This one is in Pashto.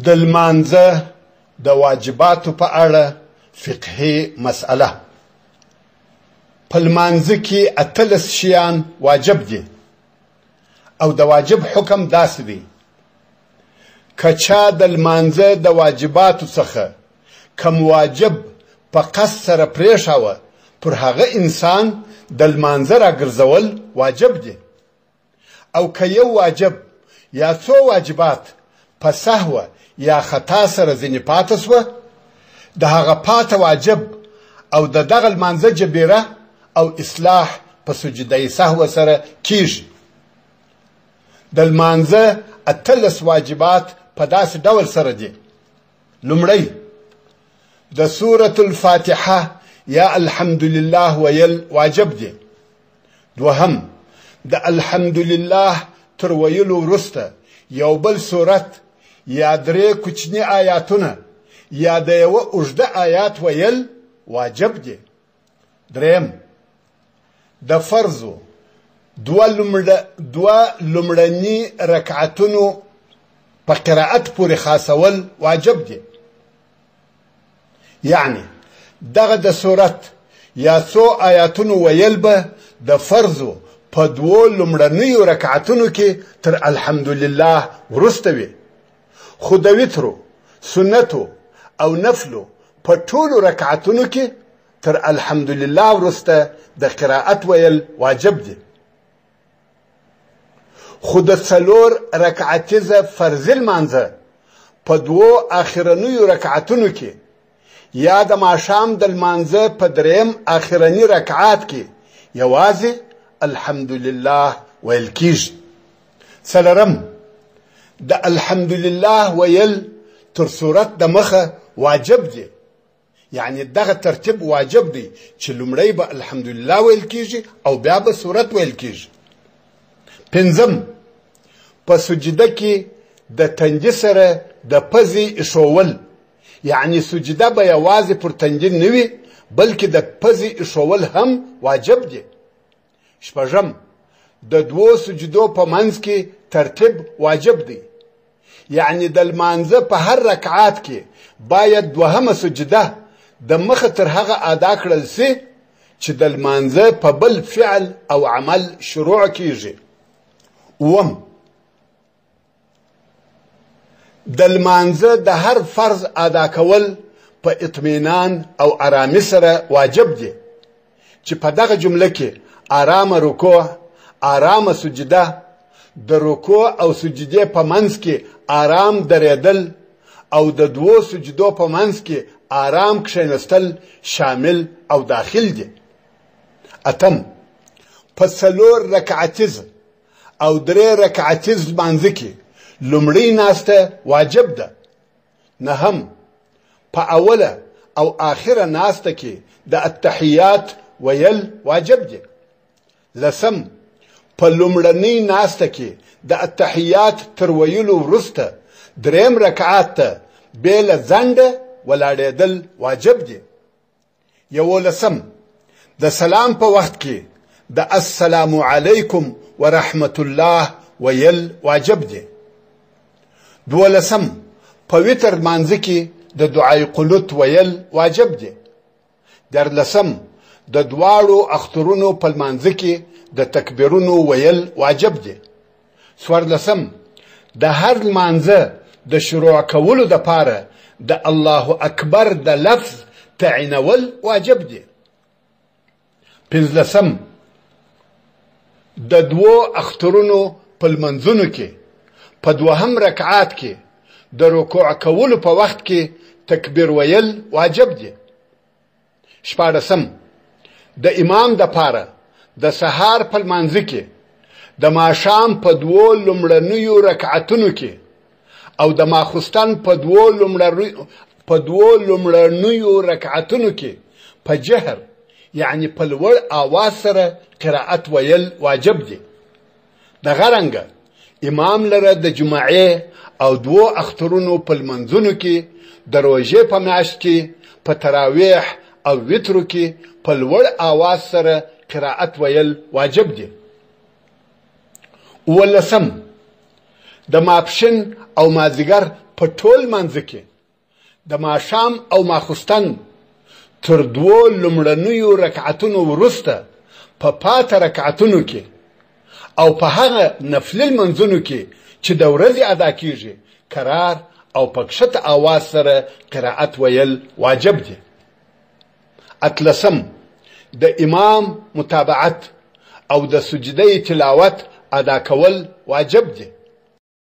د لمانځه د واجباتو په اړه فقهي مسأله. په لمانځه کې 18 شیان واجب دي او د واجب حکم داسې دی: که چا د لمانځه د واجباتو څخه کم واجب په قصد سره پرېښاوه، پر هغه انسان د لمانځه راګرځول واجب دي. او که یو واجب یا څو واجبات په سهوه یا خطا سره ځینې پاته سوه، د هغه پاته واجب او د دغه لمانځه جبیره او اصلاح په سجده سهوه سره کیږي. د لمانځه 18 واجبات په داسې ډول سره دي: لومړی، د سورة الفاتحه یا الحمدلله ویل واجب دي. دوهم، د الحمدلله تر ویلو وروسته یو بل سورت یا 3 کوچني آیاتونه یا د یوه اوږده آیات ویل واجب دي. دریم، د فرضو 2 لومړني رکعتونو په قرائت پورې خاصول واجب دي. یعنی دغه د سورت یا څو آیاتونو ویل به د فرضو په 2 لومړنیو رکعتونو کې تر الحمدلله وروسته وي، خو د وترو، سنتو او نفلو په ټولو رکعتونو کې تر الحمدلله وروسته د قرائت ویل واجب دي. خو د 4 رکعتیزه فرضي لمانځه په 2 اخرنیو رکعتونو کې یا د ماښام د لمانځه په 3 اخرني رکعات کې یوازې الحمدلله ویل کیږي. څلورم، د الحمدلله ویل تر صورت د مخه واجب دی، یعنی دغه ترتیب واجب دی چې لومړی به الحمدلله ویل کیږي او بیا به صورت ویل کیږي. پنځم، په سجده کې د تندي سره د پزې ایښول، یعنی سجده به یوازې پر تندي نه وي بلکې د پزې ایښول هم واجب دی. شپږم، د 2 سجدو په منځ کې ترتیب واجب دی، یعنی د لمانځه په هر رکعات کې باید 2مه سجده د مخه تر هغه ادا کړل سي چې د لمانځه په بل فعل او عمل شروع کیږي. اوم، د لمانځه د هر فرض ادا کول په اطمینان او آرامي سره واجب دي، چې په دغه جمله کې آرامه رکوع، آرامه سجده، د رکوع او سجدې په منځ کې آرام درېدل او د 2 سجدو په منځ کې آرام کښېنستل شامل او داخل دي. اتم، په 4 رکعتیز او 3 رکعتیز لمانځه کې لومړی ناسته واجب ده. نهم، په اوله او آخره ناسته کې د التحیات ویل واجب دي. لسم، په لومړنۍ ناسته کې د التحیات تر ویلو وروسته 3 رکعات ته بېله ځنډه ولاړېدل واجب دي. 11، د سلام په وخت کې د السلام علیکم ورحمت الله ویل واجب دي. 12، په وتر لمانځه کې د دعای قنوت ویل واجب دي. 13، د 2 اخترونو په لمانځه کې د تکبیرونو ویل واجب دي. 14، د هر لمانځه د شروع کولو دپاره د الله اکبر د لفظ تعینول واجب دي. 15، د 2 اخترونو په لمانځونو کې په 2هم رکعات کې د رکوع کولو په وخت کې تکبیر ویل واجب دي. 16، د امام دپاره د سهار په لمانځه کې د ماښام په 2 لومړنیو رکعتونو کې او د ماخوستن په 2 لومړنیو رکعتونو کې په جهر، یعنی په لوړ آواز سره قرائت ویل واجب دي. دغه رنګه امام لره د جمعې او 2 اخترونو په لمانځونو کې د روژې په میاشت کې په تراویح او وترو کې په لوړ آواز سره قرائت ویل واجب دي. 18، د ماپښین او مازدیګر په ټول منځ کې د ماښام او ماخوستن تر 2 لومړنیو رکعتونو وروسته په پاته رکعتونو کې او په هغه نفلي لمنځونو کې چې د ورځې ادا کیږي قرار او په کښته اواز سره قرائت ویل واجب دي. اتلسم د امام متابعت او د سجده تلاوت ادا کول واجب دي.